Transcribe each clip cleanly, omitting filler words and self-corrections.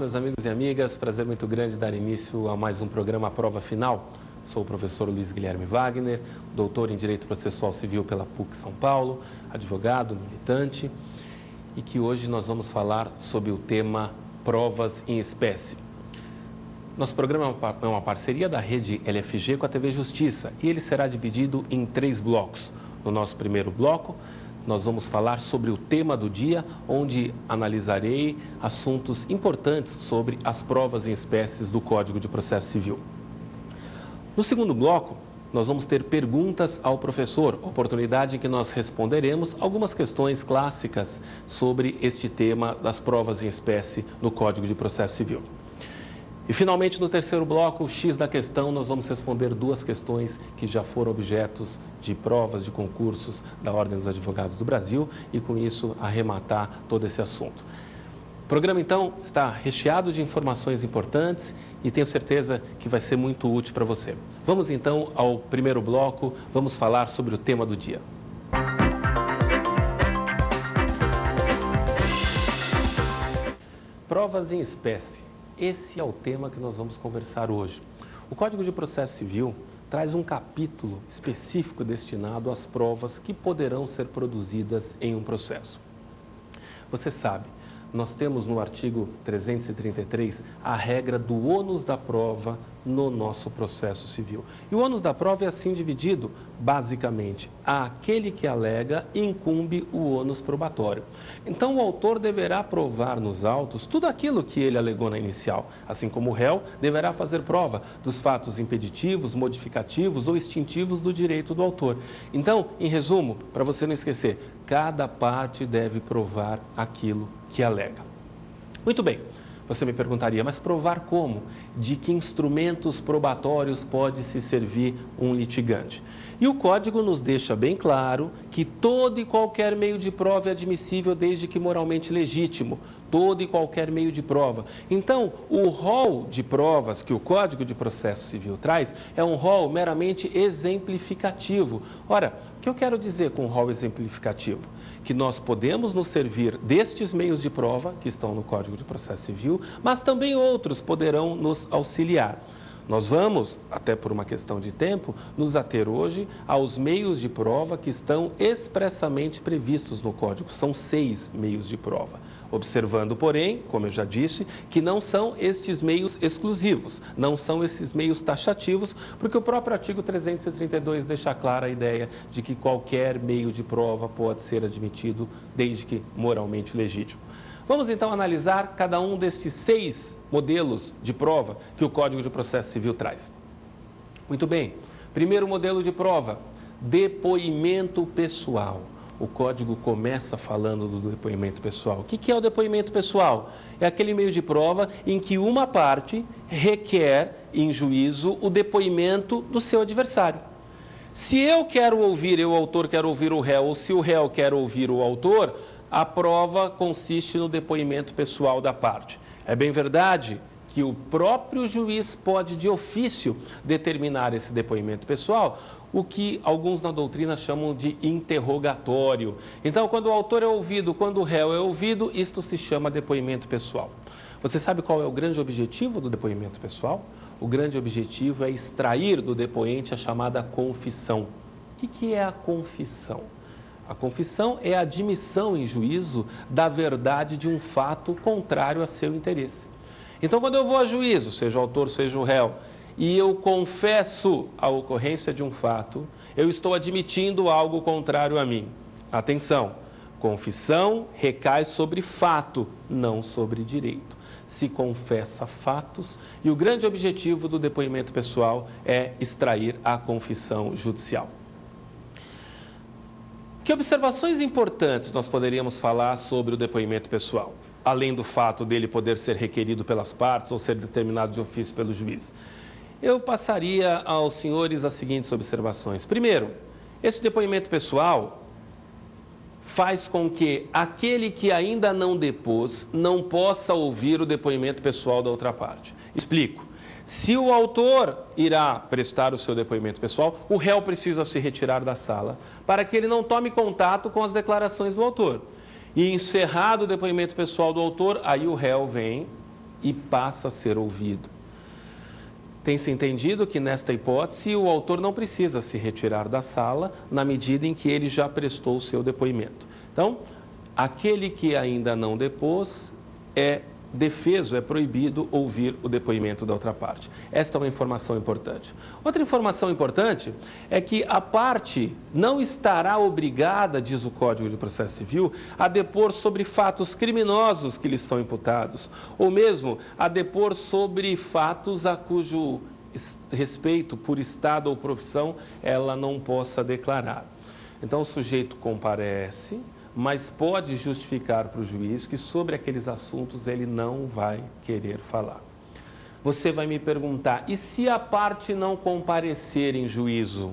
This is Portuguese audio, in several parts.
meus amigos e amigas. Prazer muito grande dar início a mais um programa Prova Final. Sou o professor Luiz Guilherme Wagner, doutor em Direito Processual Civil pela PUC São Paulo, advogado, militante, e que hoje nós vamos falar sobre o tema provas em espécie. Nosso programa é uma parceria da rede LFG com a TV Justiça e ele será dividido em 3 blocos. No nosso primeiro bloco, nós vamos falar sobre o tema do dia, onde analisarei assuntos importantes sobre as provas em espécies do Código de Processo Civil. No segundo bloco, nós vamos ter perguntas ao professor, oportunidade em que nós responderemos algumas questões clássicas sobre este tema das provas em espécie no Código de Processo Civil. E, finalmente, no terceiro bloco, o X da questão, nós vamos responder 2 questões que já foram objetos de provas, de concursos da Ordem dos Advogados do Brasil e, com isso, arrematar todo esse assunto. O programa, então, está recheado de informações importantes e tenho certeza que vai ser muito útil para você. Vamos, então, ao primeiro bloco, vamos falar sobre o tema do dia. Provas em espécie. Esse é o tema que nós vamos conversar hoje. O Código de Processo Civil traz um capítulo específico destinado às provas que poderão ser produzidas em um processo. Você sabe, nós temos no artigo 333 a regra do ônus da prova no nosso processo civil. E o ônus da prova é assim dividido, basicamente, àquele que alega incumbe o ônus probatório. Então, o autor deverá provar nos autos tudo aquilo que ele alegou na inicial, assim como o réu deverá fazer prova dos fatos impeditivos, modificativos ou extintivos do direito do autor. Então, em resumo, para você não esquecer, cada parte deve provar aquilo que alega. Muito bem. Você me perguntaria, mas provar como? De que instrumentos probatórios pode se servir um litigante? E o Código nos deixa bem claro que todo e qualquer meio de prova é admissível desde que moralmente legítimo. Todo e qualquer meio de prova. Então, o rol de provas que o Código de Processo Civil traz é um rol meramente exemplificativo. Ora, o que eu quero dizer com rol exemplificativo? Que nós podemos nos servir destes meios de prova que estão no Código de Processo Civil, mas também outros poderão nos auxiliar. Nós vamos, até por uma questão de tempo, nos ater hoje aos meios de prova que estão expressamente previstos no Código. São 6 meios de prova. Observando, porém, como eu já disse, que não são estes meios exclusivos, não são esses meios taxativos, porque o próprio artigo 332 deixa clara a ideia de que qualquer meio de prova pode ser admitido desde que moralmente legítimo. Vamos então analisar cada um destes 6 modelos de prova que o Código de Processo Civil traz. Muito bem, primeiro modelo de prova, depoimento pessoal. O Código começa falando do depoimento pessoal. O que é o depoimento pessoal? É aquele meio de prova em que uma parte requer em juízo o depoimento do seu adversário. Se eu quero ouvir, o autor quer ouvir o réu, ou se o réu quer ouvir o autor, a prova consiste no depoimento pessoal da parte. É bem verdade que o próprio juiz pode, de ofício, determinar esse depoimento pessoal, o que alguns na doutrina chamam de interrogatório. Então, quando o autor é ouvido, quando o réu é ouvido, isto se chama depoimento pessoal. Você sabe qual é o grande objetivo do depoimento pessoal? O grande objetivo é extrair do depoente a chamada confissão. O que é a confissão? A confissão é a admissão em juízo da verdade de um fato contrário a seu interesse. Então, quando eu vou a juízo, seja o autor, seja o réu, e eu confesso a ocorrência de um fato, eu estou admitindo algo contrário a mim. Atenção, confissão recai sobre fato, não sobre direito. Se confessa fatos e o grande objetivo do depoimento pessoal é extrair a confissão judicial. Que observações importantes nós poderíamos falar sobre o depoimento pessoal, além do fato dele poder ser requerido pelas partes ou ser determinado de ofício pelo juiz? Eu passaria aos senhores as seguintes observações. Primeiro, esse depoimento pessoal faz com que aquele que ainda não depôs não possa ouvir o depoimento pessoal da outra parte. Explico. Se o autor irá prestar o seu depoimento pessoal, o réu precisa se retirar da sala para que ele não tome contato com as declarações do autor. E encerrado o depoimento pessoal do autor, aí o réu vem e passa a ser ouvido. Tem-se entendido que, nesta hipótese, o autor não precisa se retirar da sala na medida em que ele já prestou o seu depoimento. Então, aquele que ainda não depôs é defeso, é proibido ouvir o depoimento da outra parte. Esta é uma informação importante. Outra informação importante é que a parte não estará obrigada, diz o Código de Processo Civil, a depor sobre fatos criminosos que lhes são imputados, ou mesmo a depor sobre fatos a cujo respeito por estado ou profissão ela não possa declarar. Então, o sujeito comparece, mas pode justificar para o juiz que sobre aqueles assuntos ele não vai querer falar. Você vai me perguntar, e se a parte não comparecer em juízo,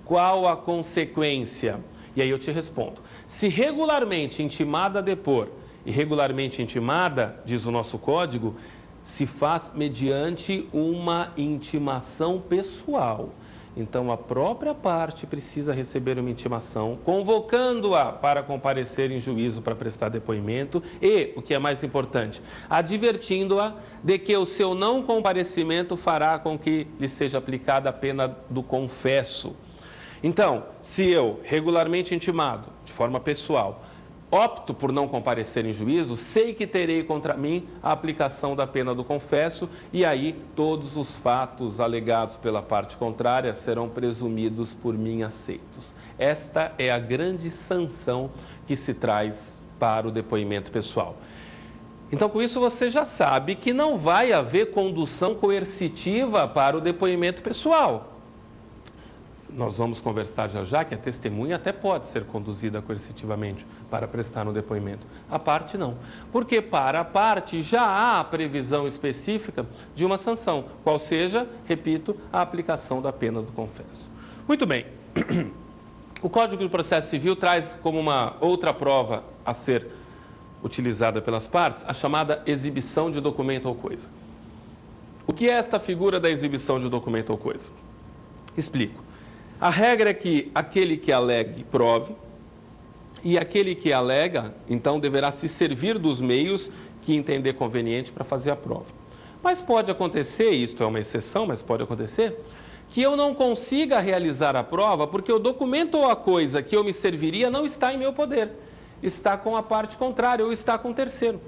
qual a consequência? E aí eu te respondo, se regularmente intimada a depor, e regularmente intimada, diz o nosso código, se faz mediante uma intimação pessoal. Então, a própria parte precisa receber uma intimação, convocando-a para comparecer em juízo para prestar depoimento e, o que é mais importante, advertindo-a de que o seu não comparecimento fará com que lhe seja aplicada a pena do confesso. Então, se eu, regularmente intimado, de forma pessoal, opto por não comparecer em juízo, sei que terei contra mim a aplicação da pena do confesso e aí todos os fatos alegados pela parte contrária serão presumidos por mim aceitos. Esta é a grande sanção que se traz para o depoimento pessoal. Então, com isso, você já sabe que não vai haver condução coercitiva para o depoimento pessoal. Nós vamos conversar já que a testemunha até pode ser conduzida coercitivamente para prestar um depoimento. A parte não, porque para a parte já há a previsão específica de uma sanção, qual seja, repito, a aplicação da pena do confesso. Muito bem, o Código de Processo Civil traz como uma outra prova a ser utilizada pelas partes a chamada exibição de documento ou coisa. O que é esta figura da exibição de documento ou coisa? Explico. A regra é que aquele que alegue prove e aquele que alega, então, deverá se servir dos meios que entender conveniente para fazer a prova. Mas pode acontecer, isto é uma exceção, mas pode acontecer, que eu não consiga realizar a prova porque o documento ou a coisa que eu me serviria não está em meu poder, está com a parte contrária ou está com o terceiro.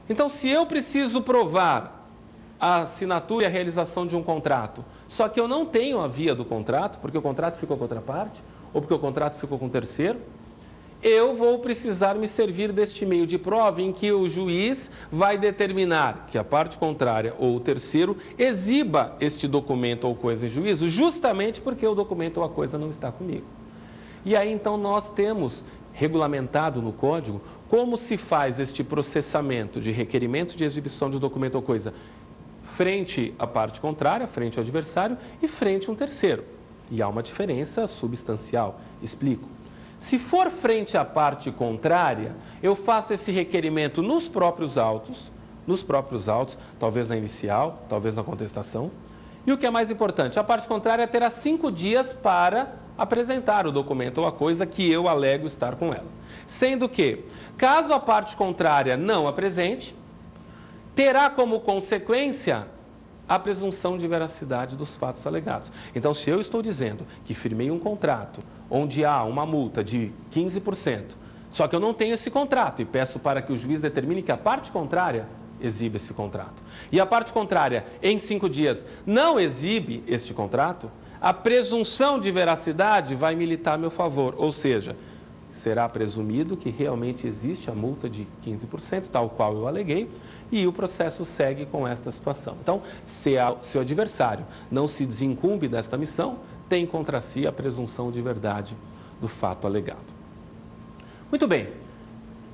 Então, se eu preciso provar a assinatura e a realização de um contrato, só que eu não tenho a via do contrato, porque o contrato ficou com outra parte, ou porque o contrato ficou com o terceiro, eu vou precisar me servir deste meio de prova em que o juiz vai determinar que a parte contrária ou o terceiro exiba este documento ou coisa em juízo, justamente porque o documento ou a coisa não está comigo. E aí, então, nós temos regulamentado no Código como se faz este processamento de requerimento de exibição de documento ou coisa frente à parte contrária, frente ao adversário e frente a um terceiro. E há uma diferença substancial. Explico. Se for frente à parte contrária, eu faço esse requerimento nos próprios autos, talvez na inicial, talvez na contestação. E o que é mais importante, a parte contrária terá 5 dias para apresentar o documento ou a coisa que eu alego estar com ela. Sendo que, caso a parte contrária não apresente, terá como consequência a presunção de veracidade dos fatos alegados. Então, se eu estou dizendo que firmei um contrato onde há uma multa de 15%, só que eu não tenho esse contrato e peço para que o juiz determine que a parte contrária exiba esse contrato, e a parte contrária, em 5 dias, não exibe este contrato, a presunção de veracidade vai militar a meu favor, ou seja, será presumido que realmente existe a multa de 15%, tal qual eu aleguei, e o processo segue com esta situação. Então, se o adversário não se desincumbe desta missão, tem contra si a presunção de verdade do fato alegado. Muito bem.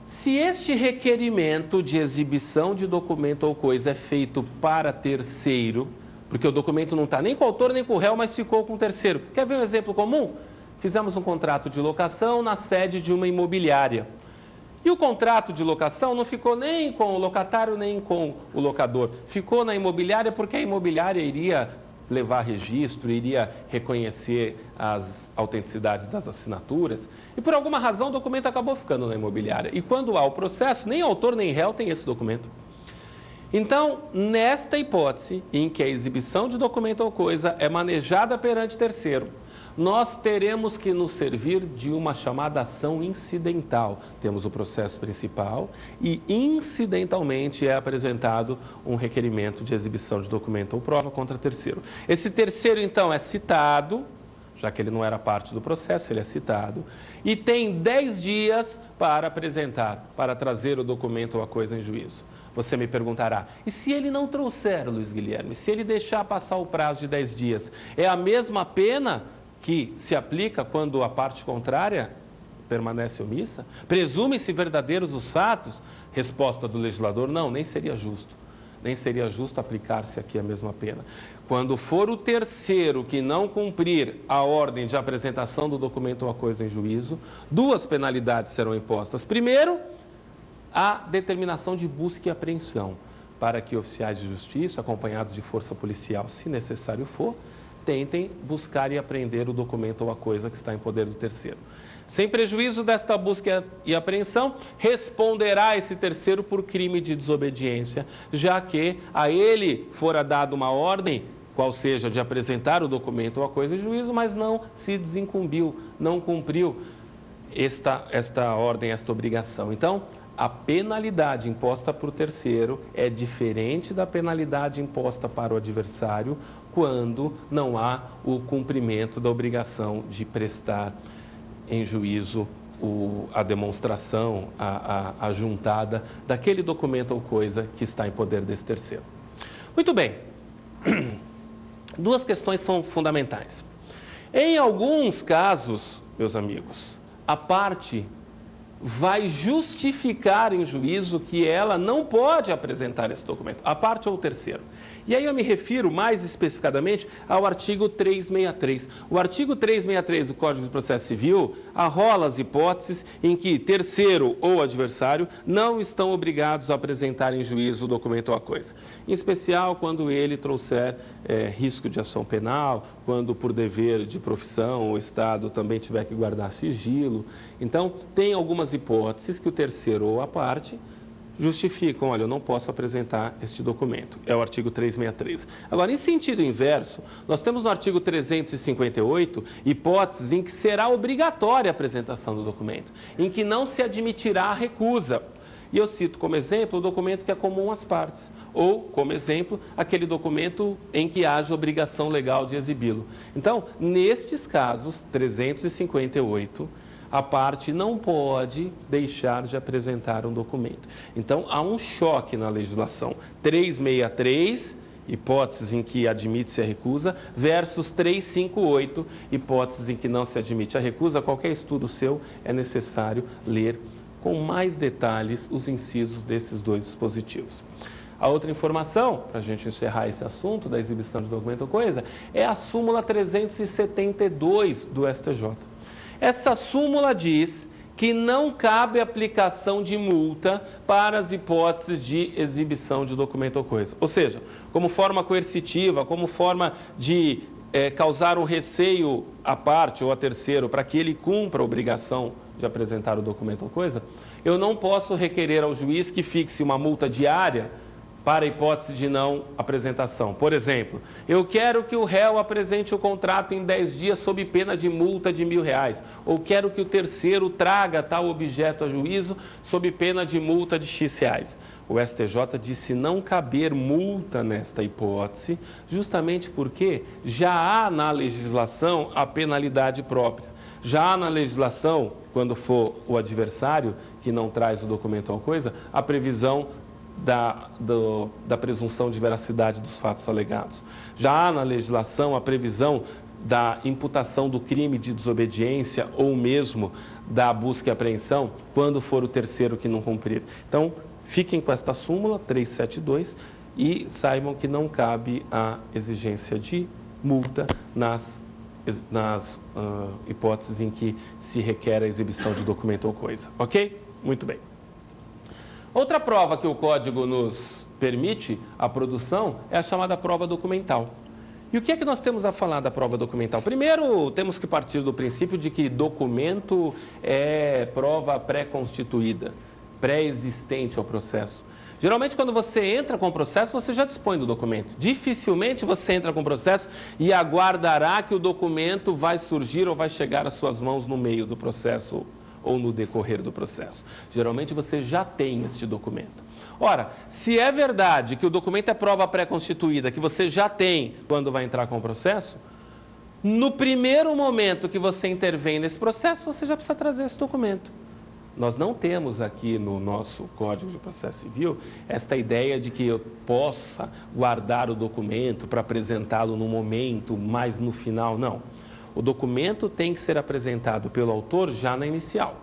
Se este requerimento de exibição de documento ou coisa é feito para terceiro, porque o documento não está nem com o autor nem com o réu, mas ficou com o terceiro. Quer ver um exemplo comum? Fizemos um contrato de locação na sede de uma imobiliária. E o contrato de locação não ficou nem com o locatário, nem com o locador. Ficou na imobiliária porque a imobiliária iria levar registro, iria reconhecer as autenticidades das assinaturas. E por alguma razão o documento acabou ficando na imobiliária. E quando há o processo, nem autor nem réu tem esse documento. Então, nesta hipótese, em que a exibição de documento ou coisa é manejada perante terceiro, nós teremos que nos servir de uma chamada ação incidental. Temos o processo principal e, incidentalmente, é apresentado um requerimento de exibição de documento ou prova contra terceiro. Esse terceiro, então, é citado, já que ele não era parte do processo, ele é citado, e tem 10 dias para apresentar, para trazer o documento ou a coisa em juízo. Você me perguntará, e se ele não trouxer, Luiz Guilherme, se ele deixar passar o prazo de 10 dias, é a mesma pena que se aplica quando a parte contrária permanece omissa? Presume-se verdadeiros os fatos? Resposta do legislador, não, nem seria justo. Nem seria justo aplicar-se aqui a mesma pena. Quando for o terceiro que não cumprir a ordem de apresentação do documento ou a coisa em juízo, 2 penalidades serão impostas. Primeiro, a determinação de busca e apreensão, para que oficiais de justiça, acompanhados de força policial, se necessário for, tentem buscar e apreender o documento ou a coisa que está em poder do terceiro. Sem prejuízo desta busca e apreensão, responderá esse terceiro por crime de desobediência, já que a ele fora dada uma ordem, qual seja, de apresentar o documento ou a coisa em juízo, mas não se desincumbiu, não cumpriu esta ordem, esta obrigação. Então, a penalidade imposta por terceiro é diferente da penalidade imposta para o adversário quando não há o cumprimento da obrigação de prestar em juízo a demonstração, a juntada daquele documento ou coisa que está em poder desse terceiro. Muito bem. 2 questões são fundamentais. Em alguns casos, meus amigos, a parte vai justificar em juízo que ela não pode apresentar esse documento, a parte ou o terceiro. E aí eu me refiro mais especificadamente ao artigo 363. O artigo 363 do Código de Processo Civil arrola as hipóteses em que terceiro ou adversário não estão obrigados a apresentar em juízo o documento ou a coisa. Em especial quando ele trouxer risco de ação penal, quando por dever de profissão o Estado também tiver que guardar sigilo. Então, tem algumas hipóteses que o terceiro ou a parte justificam, olha, eu não posso apresentar este documento. É o artigo 363. Agora, em sentido inverso, nós temos no artigo 358 hipóteses em que será obrigatória a apresentação do documento, em que não se admitirá a recusa. E eu cito como exemplo o documento que é comum às partes, ou, como exemplo, aquele documento em que haja obrigação legal de exibi-lo. Então, nestes casos, 358, a parte não pode deixar de apresentar um documento. Então, há um choque na legislação. 363, hipóteses em que admite-se a recusa, versus 358, hipóteses em que não se admite a recusa. Qualquer estudo seu é necessário ler com mais detalhes os incisos desses 2 dispositivos. A outra informação, para a gente encerrar esse assunto da exibição de documento ou coisa, é a súmula 372 do STJ. Essa súmula diz que não cabe aplicação de multa para as hipóteses de exibição de documento ou coisa. Ou seja, como forma coercitiva, como forma de causar um receio à parte ou a terceiro para que ele cumpra a obrigação de apresentar o documento ou coisa, eu não posso requerer ao juiz que fixe uma multa diária para a hipótese de não apresentação. Por exemplo, eu quero que o réu apresente o contrato em 10 dias sob pena de multa de R$1.000, ou quero que o terceiro traga tal objeto a juízo sob pena de multa de X reais. O STJ disse não caber multa nesta hipótese, justamente porque já há na legislação a penalidade própria. Já há na legislação, quando for o adversário que não traz o documento ou coisa, a previsão da presunção de veracidade dos fatos alegados. Já há na legislação a previsão da imputação do crime de desobediência ou mesmo da busca e apreensão quando for o terceiro que não cumprir. Então, fiquem com esta súmula 372 e saibam que não cabe a exigência de multa nas hipóteses em que se requer a exibição de documento ou coisa. Ok? Muito bem. Outra prova que o Código nos permite a produção é a chamada prova documental. E o que é que nós temos a falar da prova documental? Primeiro, temos que partir do princípio de que documento é prova pré-constituída, pré-existente ao processo. Geralmente, quando você entra com o processo, você já dispõe do documento. Dificilmente você entra com o processo e aguardará que o documento vai surgir ou vai chegar às suas mãos no meio do processo ou no decorrer do processo. Geralmente, você já tem este documento. Ora, se é verdade que o documento é prova pré-constituída, que você já tem quando vai entrar com o processo, no primeiro momento que você intervém nesse processo, você já precisa trazer esse documento. Nós não temos aqui no nosso Código de Processo Civil esta ideia de que eu possa guardar o documento para apresentá-lo no momento, mas no final, não. O documento tem que ser apresentado pelo autor já na inicial,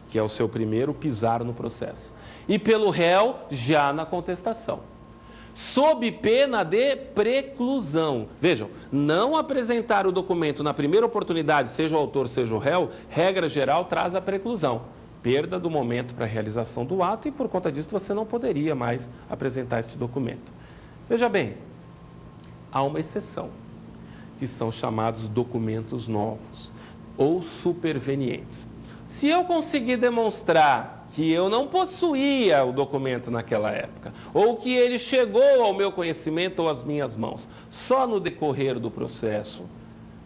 que é o seu primeiro pisar no processo, e pelo réu já na contestação, sob pena de preclusão. Vejam, não apresentar o documento na primeira oportunidade, seja o autor, seja o réu, regra geral, traz a preclusão. Perda do momento para a realização do ato e, por conta disso, você não poderia mais apresentar este documento. Veja bem, há uma exceção, que são chamados documentos novos ou supervenientes. Se eu conseguir demonstrar que eu não possuía o documento naquela época, ou que ele chegou ao meu conhecimento ou às minhas mãos só no decorrer do processo,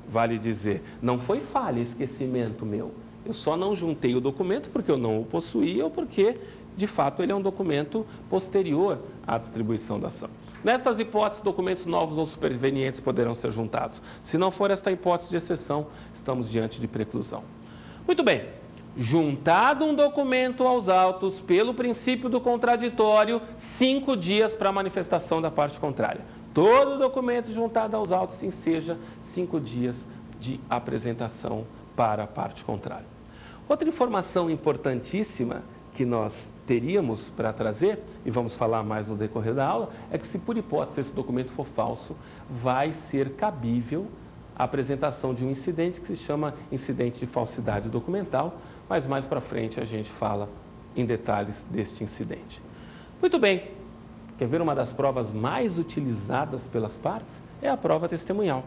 vale dizer, não foi falha, esquecimento meu. Eu só não juntei o documento porque eu não o possuía ou porque, de fato, ele é um documento posterior à distribuição da ação. Nestas hipóteses, documentos novos ou supervenientes poderão ser juntados. Se não for esta hipótese de exceção, estamos diante de preclusão. Muito bem. Juntado um documento aos autos pelo princípio do contraditório, 5 dias para a manifestação da parte contrária. Todo documento juntado aos autos enseja 5 dias de apresentação para a parte contrária. Outra informação importantíssima que nós teríamos para trazer, e vamos falar mais no decorrer da aula, é que se por hipótese esse documento for falso, vai ser cabível a apresentação de um incidente que se chama incidente de falsidade documental, mas mais para frente a gente fala em detalhes deste incidente. Muito bem, quer ver uma das provas mais utilizadas pelas partes? É a prova testemunhal.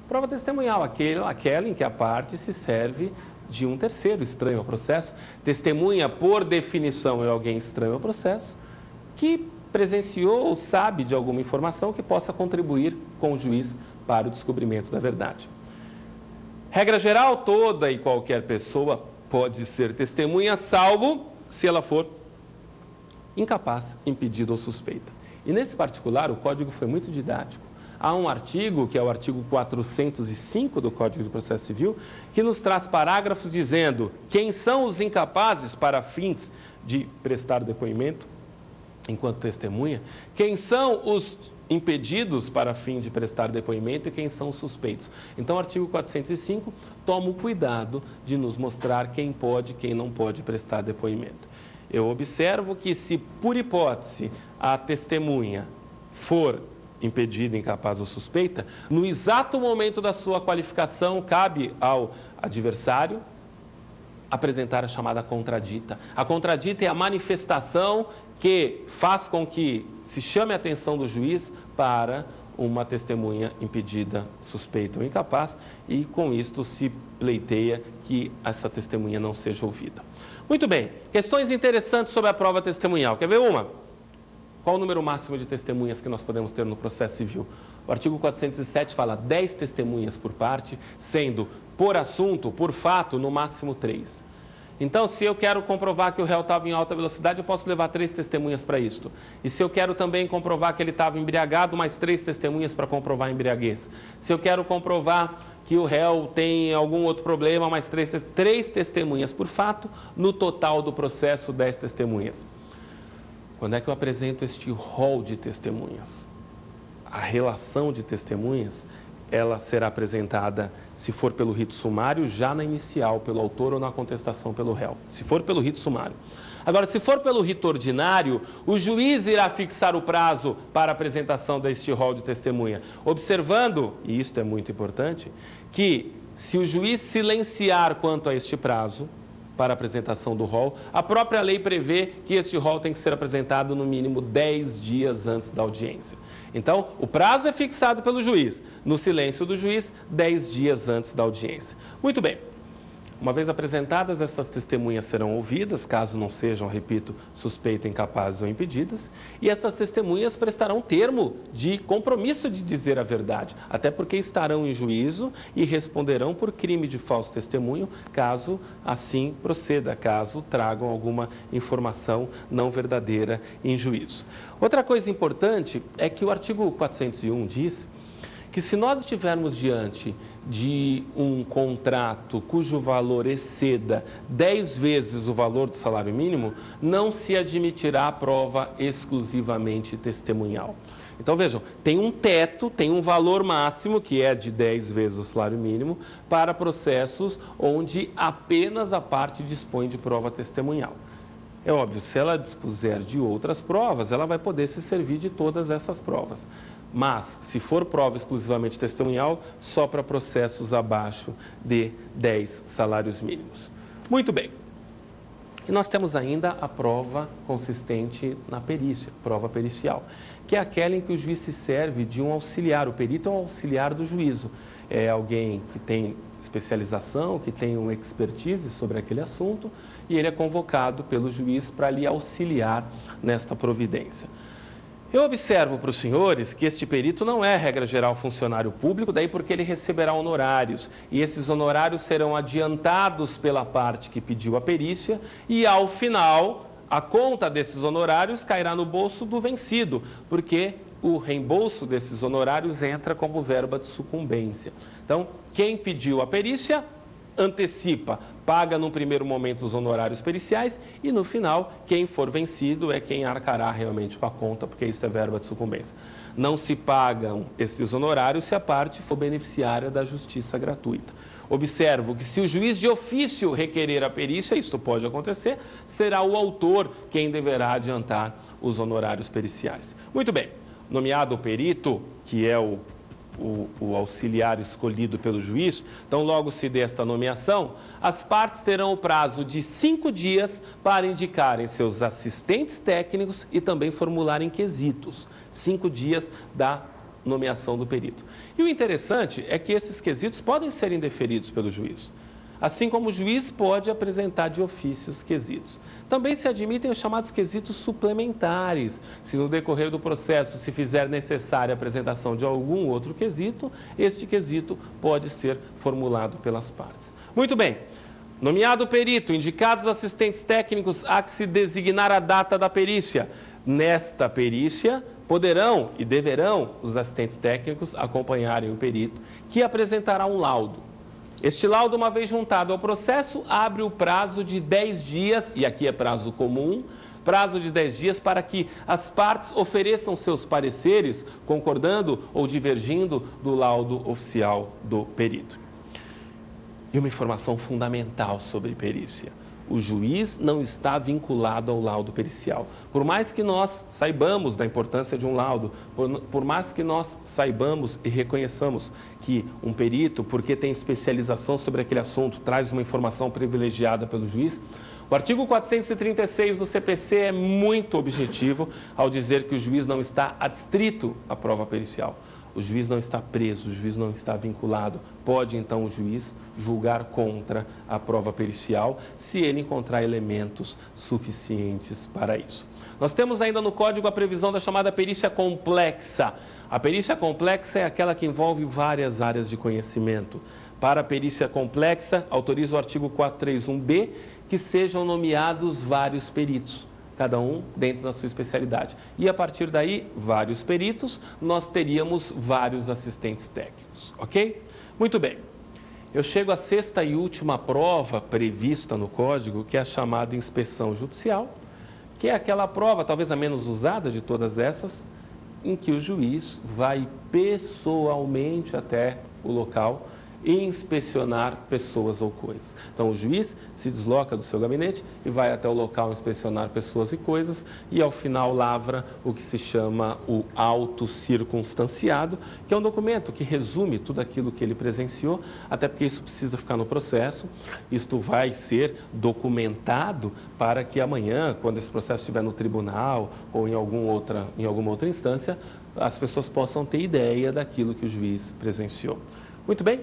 Prova testemunhal, aquela em que a parte se serve de um terceiro estranho ao processo. Testemunha, por definição, é alguém estranho ao processo, que presenciou ou sabe de alguma informação que possa contribuir com o juiz para o descobrimento da verdade. Regra geral, toda e qualquer pessoa pode ser testemunha, salvo se ela for incapaz, impedida ou suspeita. E nesse particular, o código foi muito didático. Há um artigo, que é o artigo 405 do Código de Processo Civil, que nos traz parágrafos dizendo quem são os incapazes para fins de prestar depoimento enquanto testemunha, quem são os impedidos para fim de prestar depoimento e quem são os suspeitos. Então, o artigo 405 toma o cuidado de nos mostrar quem pode e quem não pode prestar depoimento. Eu observo que se, por hipótese, a testemunha for impedida, incapaz ou suspeita, no exato momento da sua qualificação, cabe ao adversário apresentar a chamada contradita. A contradita é a manifestação que faz com que se chame a atenção do juiz para uma testemunha impedida, suspeita ou incapaz, e com isto se pleiteia que essa testemunha não seja ouvida. Muito bem, questões interessantes sobre a prova testemunhal. Quer ver uma? Qual o número máximo de testemunhas que nós podemos ter no processo civil? O artigo 407 fala 10 testemunhas por parte, sendo por assunto, por fato, no máximo 3. Então, se eu quero comprovar que o réu estava em alta velocidade, eu posso levar 3 testemunhas para isto. E se eu quero também comprovar que ele estava embriagado, mais 3 testemunhas para comprovar a embriaguez. Se eu quero comprovar que o réu tem algum outro problema, mais 3 testemunhas por fato, no total do processo, 10 testemunhas. Quando é que eu apresento este rol de testemunhas? A relação de testemunhas, ela será apresentada, se for pelo rito sumário, já na inicial, pelo autor ou na contestação pelo réu. Se for pelo rito sumário. Agora, se for pelo rito ordinário, o juiz irá fixar o prazo para a apresentação deste rol de testemunha, observando, e isto é muito importante, que se o juiz silenciar quanto a este prazo para a apresentação do rol, a própria lei prevê que este rol tem que ser apresentado no mínimo 10 dias antes da audiência. Então, o prazo é fixado pelo juiz. No silêncio do juiz, 10 dias antes da audiência. Muito bem. Uma vez apresentadas, essas testemunhas serão ouvidas, caso não sejam, repito, suspeitas, incapazes ou impedidas, e estas testemunhas prestarão termo de compromisso de dizer a verdade, até porque estarão em juízo e responderão por crime de falso testemunho, caso assim proceda, caso tragam alguma informação não verdadeira em juízo. Outra coisa importante é que o artigo 401 diz que se nós estivermos diante de um contrato cujo valor exceda 10 vezes o valor do salário mínimo, não se admitirá a prova exclusivamente testemunhal. Então, vejam, tem um teto, tem um valor máximo, que é de 10 vezes o salário mínimo, para processos onde apenas a parte dispõe de prova testemunhal. É óbvio, se ela dispuser de outras provas, ela vai poder se servir de todas essas provas. Mas, se for prova exclusivamente testemunhal, só para processos abaixo de 10 salários mínimos. Muito bem. E nós temos ainda a prova consistente na perícia, prova pericial, que é aquela em que o juiz se serve de um auxiliar. O perito é um auxiliar do juízo. É alguém que tem especialização, que tem uma expertise sobre aquele assunto, e ele é convocado pelo juiz para lhe auxiliar nesta providência. Eu observo para os senhores que este perito não é, regra geral, funcionário público, daí porque ele receberá honorários, e esses honorários serão adiantados pela parte que pediu a perícia, e ao final, a conta desses honorários cairá no bolso do vencido, porque o reembolso desses honorários entra como verba de sucumbência. Então, quem pediu a perícia antecipa, paga no primeiro momento os honorários periciais e no final, quem for vencido é quem arcará realmente com a conta, porque isso é verba de sucumbência. Não se pagam esses honorários se a parte for beneficiária da justiça gratuita. Observo que se o juiz de ofício requerer a perícia, isto pode acontecer, será o autor quem deverá adiantar os honorários periciais. Muito bem, nomeado o perito, que é o auxiliar escolhido pelo juiz, então logo se dê esta nomeação, as partes terão o prazo de 5 dias para indicarem seus assistentes técnicos e também formularem quesitos. 5 dias da nomeação do perito. E o interessante é que esses quesitos podem ser indeferidos pelo juiz, assim como o juiz pode apresentar de ofício os quesitos. Também se admitem os chamados quesitos suplementares. Se no decorrer do processo se fizer necessária a apresentação de algum outro quesito, este quesito pode ser formulado pelas partes. Muito bem. Nomeado o perito, indicados os assistentes técnicos, há que se designar a data da perícia. Nesta perícia, poderão e deverão os assistentes técnicos acompanharem o perito, que apresentará um laudo. Este laudo, uma vez juntado ao processo, abre o prazo de 10 dias, e aqui é prazo comum, prazo de 10 dias para que as partes ofereçam seus pareceres, concordando ou divergindo do laudo oficial do perito. E uma informação fundamental sobre perícia. O juiz não está vinculado ao laudo pericial. Por mais que nós saibamos da importância de um laudo, por mais que nós saibamos e reconheçamos que um perito, porque tem especialização sobre aquele assunto, traz uma informação privilegiada pelo juiz, o artigo 436 do CPC é muito objetivo ao dizer que o juiz não está adstrito à prova pericial. O juiz não está preso, o juiz não está vinculado. Pode, então, o juiz julgar contra a prova pericial se ele encontrar elementos suficientes para isso. Nós temos ainda no Código a previsão da chamada perícia complexa. A perícia complexa é aquela que envolve várias áreas de conhecimento. Para a perícia complexa, autoriza o artigo 431B que sejam nomeados vários peritos, cada um dentro da sua especialidade. E a partir daí, vários peritos, nós teríamos vários assistentes técnicos, ok? Muito bem. Eu chego à sexta e última prova prevista no Código, que é a chamada inspeção judicial, que é aquela prova, talvez a menos usada de todas essas, em que o juiz vai pessoalmente até o local e inspecionar pessoas ou coisas. Então, o juiz se desloca do seu gabinete e vai até o local inspecionar pessoas e coisas e, ao final, lavra o que se chama o auto circunstanciado, que é um documento que resume tudo aquilo que ele presenciou, até porque isso precisa ficar no processo. Isto vai ser documentado para que amanhã, quando esse processo estiver no tribunal ou em alguma outra instância, as pessoas possam ter ideia daquilo que o juiz presenciou. Muito bem.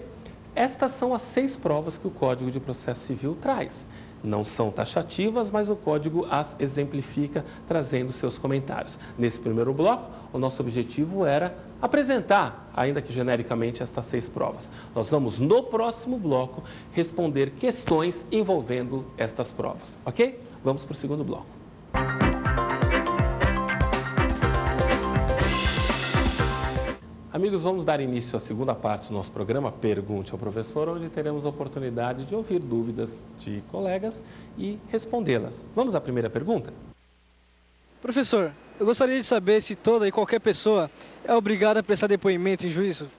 Estas são as 6 provas que o Código de Processo Civil traz. Não são taxativas, mas o Código as exemplifica, trazendo seus comentários. Nesse primeiro bloco, o nosso objetivo era apresentar, ainda que genericamente, estas 6 provas. Nós vamos, no próximo bloco, responder questões envolvendo estas provas, ok? Vamos para o segundo bloco. Amigos, vamos dar início à segunda parte do nosso programa Pergunte ao Professor, onde teremos a oportunidade de ouvir dúvidas de colegas e respondê-las. Vamos à primeira pergunta? Professor, eu gostaria de saber se toda e qualquer pessoa é obrigada a prestar depoimento em juízo.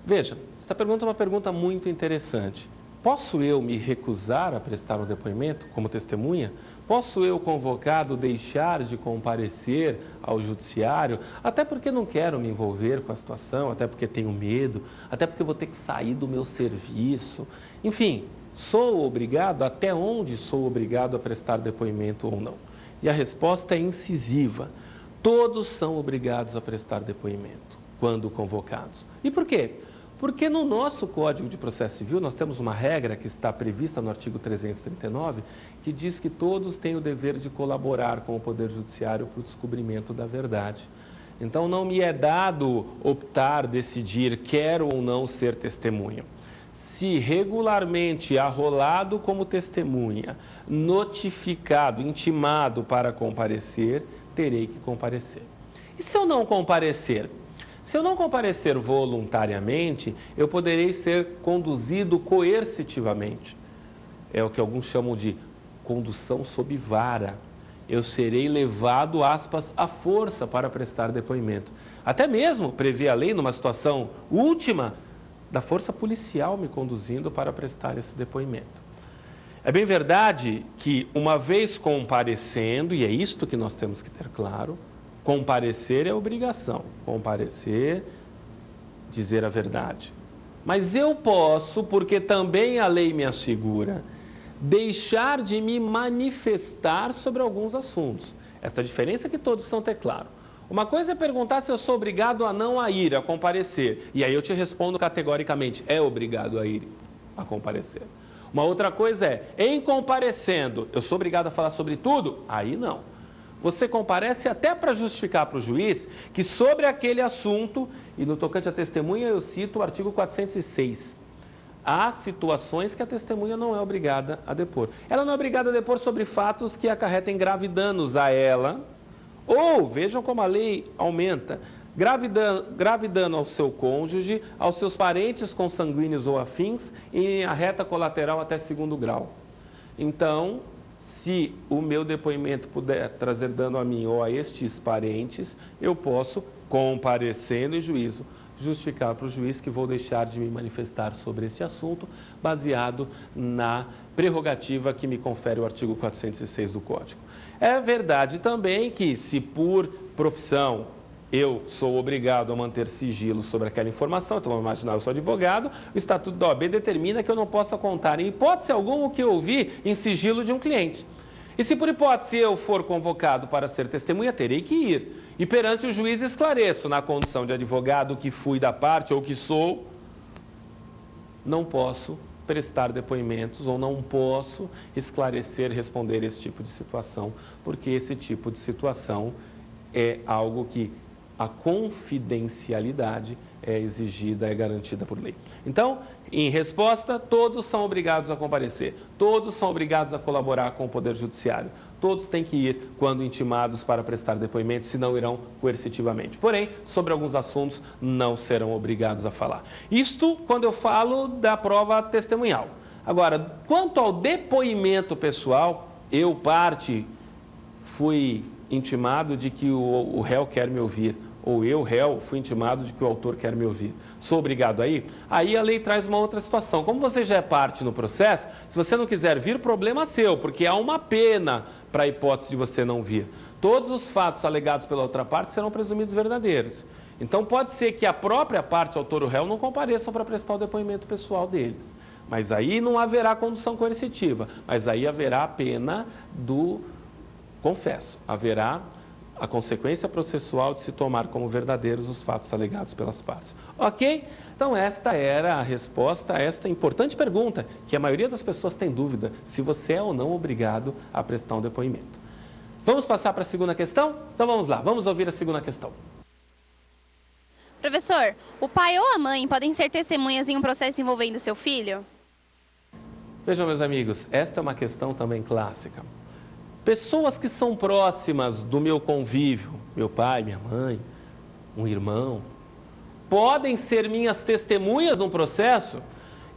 Veja, esta pergunta é uma pergunta muito interessante. Posso eu me recusar a prestar um depoimento como testemunha? Posso eu, convocado, deixar de comparecer ao judiciário? Até porque não quero me envolver com a situação, até porque tenho medo, até porque vou ter que sair do meu serviço. Enfim, sou obrigado? Até onde sou obrigado a prestar depoimento ou não? E a resposta é incisiva. Todos são obrigados a prestar depoimento quando convocados. E por quê? Porque no nosso Código de Processo Civil nós temos uma regra que está prevista no artigo 339, que diz que todos têm o dever de colaborar com o Poder Judiciário para o descobrimento da verdade. Então não me é dado optar, decidir, quero ou não ser testemunha. Se regularmente arrolado como testemunha, notificado, intimado para comparecer, terei que comparecer. E se eu não comparecer? Se eu não comparecer voluntariamente, eu poderei ser conduzido coercitivamente. É o que alguns chamam de condução sob vara. Eu serei levado, aspas, à força para prestar depoimento. Até mesmo prevê a lei, numa situação última, da força policial me conduzindo para prestar esse depoimento. É bem verdade que, uma vez comparecendo, e é isto que nós temos que ter claro, comparecer é obrigação, comparecer, dizer a verdade. Mas eu posso, porque também a lei me assegura, deixar de me manifestar sobre alguns assuntos. Esta diferença que todos precisam ter claro. Uma coisa é perguntar se eu sou obrigado a não ir, a comparecer. E aí eu te respondo categoricamente, é obrigado a ir a comparecer. Uma outra coisa é, em comparecendo, eu sou obrigado a falar sobre tudo? Aí não. Você comparece até para justificar para o juiz que sobre aquele assunto, e no tocante à testemunha eu cito o artigo 406, há situações que a testemunha não é obrigada a depor. Ela não é obrigada a depor sobre fatos que acarretem grave danos a ela, ou, vejam como a lei aumenta, grave dano ao seu cônjuge, aos seus parentes consanguíneos ou afins, e a reta colateral até 2º grau. Então, se o meu depoimento puder trazer dano a mim ou a estes parentes, eu posso, comparecendo em juízo, justificar para o juiz que vou deixar de me manifestar sobre este assunto, baseado na prerrogativa que me confere o artigo 406 do Código. É verdade também que, se por profissão eu sou obrigado a manter sigilo sobre aquela informação, então vamos imaginar, eu sou advogado, o Estatuto da OAB determina que eu não possa contar em hipótese alguma o que eu ouvi em sigilo de um cliente. E se por hipótese eu for convocado para ser testemunha, terei que ir. E perante o juiz esclareço, na condição de advogado que fui da parte ou que sou, não posso prestar depoimentos ou não posso esclarecer, responder esse tipo de situação, porque esse tipo de situação é algo que a confidencialidade é exigida, é garantida por lei. Então, em resposta, todos são obrigados a comparecer, todos são obrigados a colaborar com o Poder Judiciário, todos têm que ir quando intimados para prestar depoimento, senão irão coercitivamente. Porém, sobre alguns assuntos, não serão obrigados a falar. Isto quando eu falo da prova testemunhal. Agora, quanto ao depoimento pessoal, eu, parte, fui intimado de que o réu quer me ouvir, ou eu, réu, fui intimado de que o autor quer me ouvir. Sou obrigado a ir? Aí a lei traz uma outra situação. Como você já é parte no processo, se você não quiser vir, problema seu, porque há uma pena para a hipótese de você não vir. Todos os fatos alegados pela outra parte serão presumidos verdadeiros. Então pode ser que a própria parte, autor ou réu, não compareçam para prestar o depoimento pessoal deles. Mas aí não haverá condução coercitiva, mas aí haverá a pena do confesso, haverá a consequência processual de se tomar como verdadeiros os fatos alegados pelas partes. Ok? Então, esta era a resposta a esta importante pergunta, que a maioria das pessoas tem dúvida se você é ou não obrigado a prestar um depoimento. Vamos passar para a segunda questão? Então, vamos lá, vamos ouvir a segunda questão. Professor, o pai ou a mãe podem ser testemunhas em um processo envolvendo seu filho? Vejam, meus amigos, esta é uma questão também clássica. Pessoas que são próximas do meu convívio, meu pai, minha mãe, um irmão, podem ser minhas testemunhas num processo?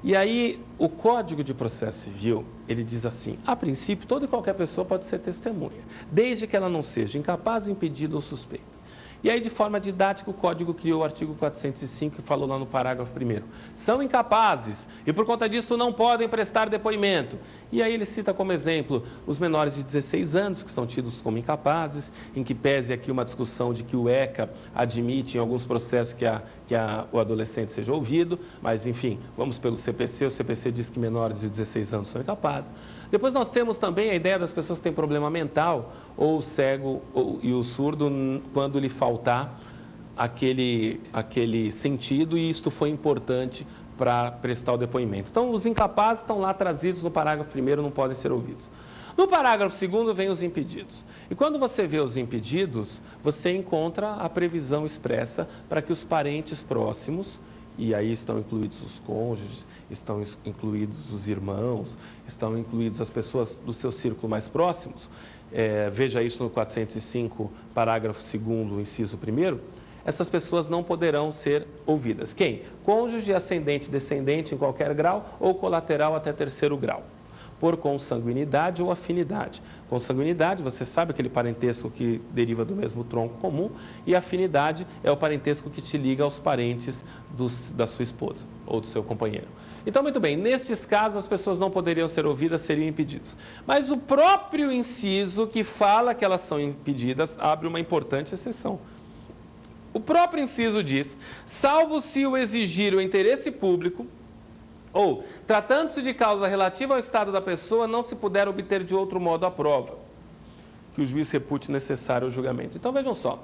E aí, o Código de Processo Civil, ele diz assim, a princípio, toda e qualquer pessoa pode ser testemunha, desde que ela não seja incapaz, impedida ou suspeita. E aí, de forma didática, o Código criou o artigo 405, que falou lá no parágrafo 1º. São incapazes e, por conta disso, não podem prestar depoimento. E aí ele cita como exemplo os menores de 16 anos, que são tidos como incapazes, em que pese aqui uma discussão de que o ECA admite em alguns processos que o adolescente seja ouvido, mas, enfim, vamos pelo CPC. O CPC diz que menores de 16 anos são incapazes. Depois nós temos também a ideia das pessoas que têm problema mental, ou o cego e o surdo, quando lhe faltar aquele sentido, e isto foi importante para prestar o depoimento. Então, os incapazes estão lá trazidos no parágrafo 1º, não podem ser ouvidos. No parágrafo 2º vem os impedidos. E quando você vê os impedidos, você encontra a previsão expressa para que os parentes próximos, e aí estão incluídos os cônjuges, estão incluídos os irmãos, estão incluídos as pessoas do seu círculo mais próximos, veja isso no 405, parágrafo 2º, inciso 1º, essas pessoas não poderão ser ouvidas. Quem? Cônjuge, ascendente, descendente em qualquer grau ou colateral até 3º grau, por consanguinidade ou afinidade. Consanguinidade, você sabe, aquele parentesco que deriva do mesmo tronco comum, e afinidade é o parentesco que te liga aos parentes da sua esposa ou do seu companheiro. Então, muito bem, nestes casos as pessoas não poderiam ser ouvidas, seriam impedidas. Mas o próprio inciso que fala que elas são impedidas abre uma importante exceção. O próprio inciso diz, salvo se o exigir o interesse público, ou, tratando-se de causa relativa ao estado da pessoa, não se puder obter de outro modo a prova, que o juiz repute necessário ao julgamento. Então, vejam só,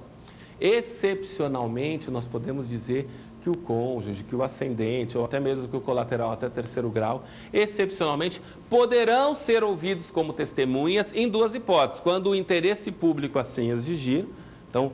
excepcionalmente nós podemos dizer que o cônjuge, que o ascendente, ou até mesmo que o colateral até 3º grau, excepcionalmente, poderão ser ouvidos como testemunhas em duas hipóteses. Quando o interesse público assim exigir, então,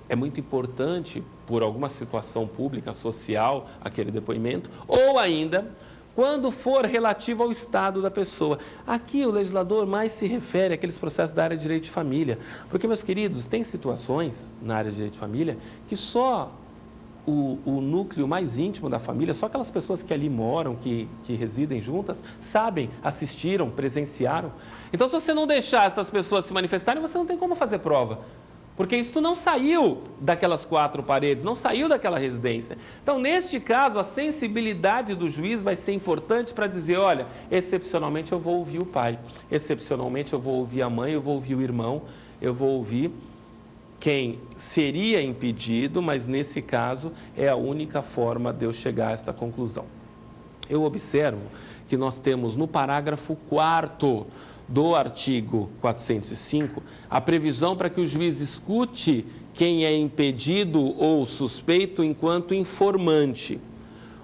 é muito importante, por alguma situação pública, social, aquele depoimento, ou ainda, quando for relativo ao estado da pessoa. Aqui o legislador mais se refere àqueles processos da área de direito de família, porque, meus queridos, tem situações na área de direito de família que só o núcleo mais íntimo da família, só aquelas pessoas que ali moram, que residem juntas, sabem, assistiram, presenciaram. Então, se você não deixar essas pessoas se manifestarem, você não tem como fazer prova. Porque isso não saiu daquelas 4 paredes, não saiu daquela residência. Então, neste caso, a sensibilidade do juiz vai ser importante para dizer, olha, excepcionalmente eu vou ouvir o pai, excepcionalmente eu vou ouvir a mãe, eu vou ouvir o irmão, eu vou ouvir quem seria impedido, mas nesse caso é a única forma de eu chegar a esta conclusão. Eu observo que nós temos no parágrafo 4º do artigo 405, a previsão para que o juiz escute quem é impedido ou suspeito enquanto informante.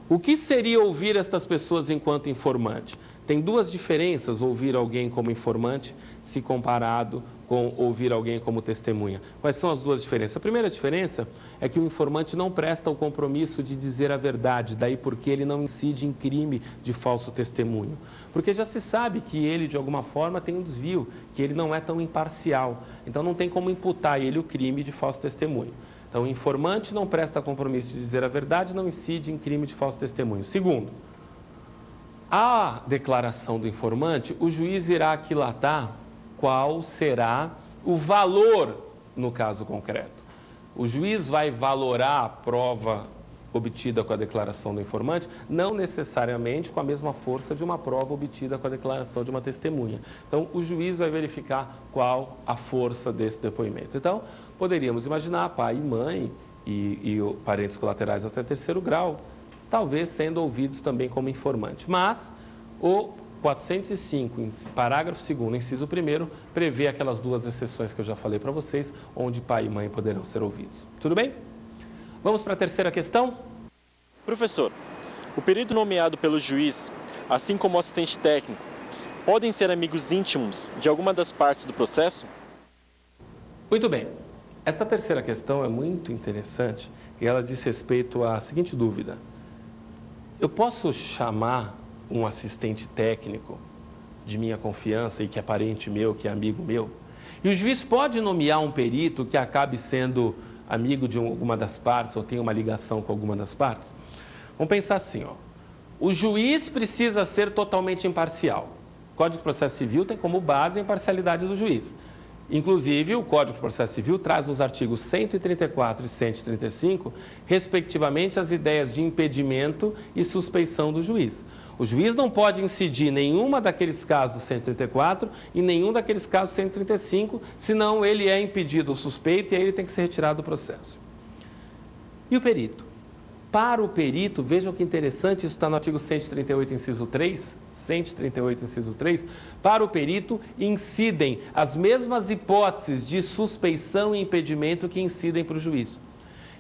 O que seria ouvir estas pessoas enquanto informante? Tem duas diferenças, ouvir alguém como informante, se comparado com ouvir alguém como testemunha. Quais são as duas diferenças? A primeira diferença é que o informante não presta o compromisso de dizer a verdade, daí porque ele não incide em crime de falso testemunho. Porque já se sabe que ele, de alguma forma, tem um desvio, que ele não é tão imparcial. Então, não tem como imputar a ele o crime de falso testemunho. Então, o informante não presta compromisso de dizer a verdade, não incide em crime de falso testemunho. Segundo, a declaração do informante, o juiz irá aquilatar qual será o valor no caso concreto. O juiz vai valorar a prova obtida com a declaração do informante, não necessariamente com a mesma força de uma prova obtida com a declaração de uma testemunha. Então, o juiz vai verificar qual a força desse depoimento. Então, poderíamos imaginar pai e mãe e parentes colaterais até 3º grau, talvez sendo ouvidos também como informante. Mas o 405, parágrafo 2º, inciso 1º, prevê aquelas duas exceções que eu já falei para vocês, onde pai e mãe poderão ser ouvidos. Tudo bem? Vamos para a terceira questão? Professor, o perito nomeado pelo juiz, assim como o assistente técnico, podem ser amigos íntimos de alguma das partes do processo? Muito bem. Esta terceira questão é muito interessante e ela diz respeito à seguinte dúvida. Eu posso chamar um assistente técnico de minha confiança e que é parente meu, que é amigo meu? E o juiz pode nomear um perito que acabe sendo amigo de alguma das partes ou tenha uma ligação com alguma das partes? Vamos pensar assim, ó. O juiz precisa ser totalmente imparcial. O Código de Processo Civil tem como base a imparcialidade do juiz. Inclusive, o Código de Processo Civil traz nos artigos 134 e 135, respectivamente, as ideias de impedimento e suspeição do juiz. O juiz não pode incidir em nenhuma daqueles casos do 134 e nenhum daqueles casos do 135, senão ele é impedido ou suspeito e aí ele tem que ser retirado do processo. E o perito? Para o perito, vejam que interessante, isso está no artigo 138, inciso 3, 138, inciso 3, para o perito incidem as mesmas hipóteses de suspeição e impedimento que incidem para o juiz.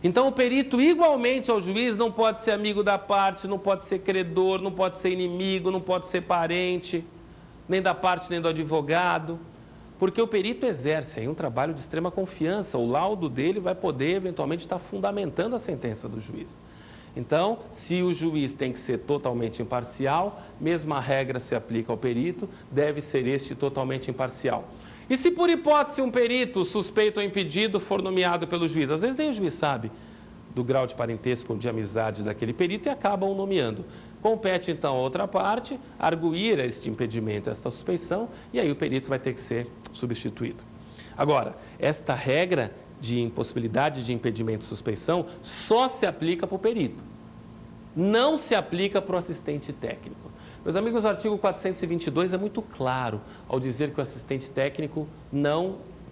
Então, o perito, igualmente ao juiz, não pode ser amigo da parte, não pode ser credor, não pode ser inimigo, não pode ser parente, nem da parte, nem do advogado, porque o perito exerce aí um trabalho de extrema confiança, o laudo dele vai poder, eventualmente, estar fundamentando a sentença do juiz. Então, se o juiz tem que ser totalmente imparcial, mesma regra se aplica ao perito, deve ser este totalmente imparcial. E se por hipótese um perito suspeito ou impedido for nomeado pelo juiz? Às vezes nem o juiz sabe do grau de parentesco ou de amizade daquele perito e acabam o nomeando. Compete então a outra parte arguir este impedimento, esta suspeição, e aí o perito vai ter que ser substituído. Agora, esta regra de impossibilidade de impedimento e suspeição só se aplica para o perito. Não se aplica para o assistente técnico. Meus amigos, o artigo 422 é muito claro ao dizer que o assistente técnico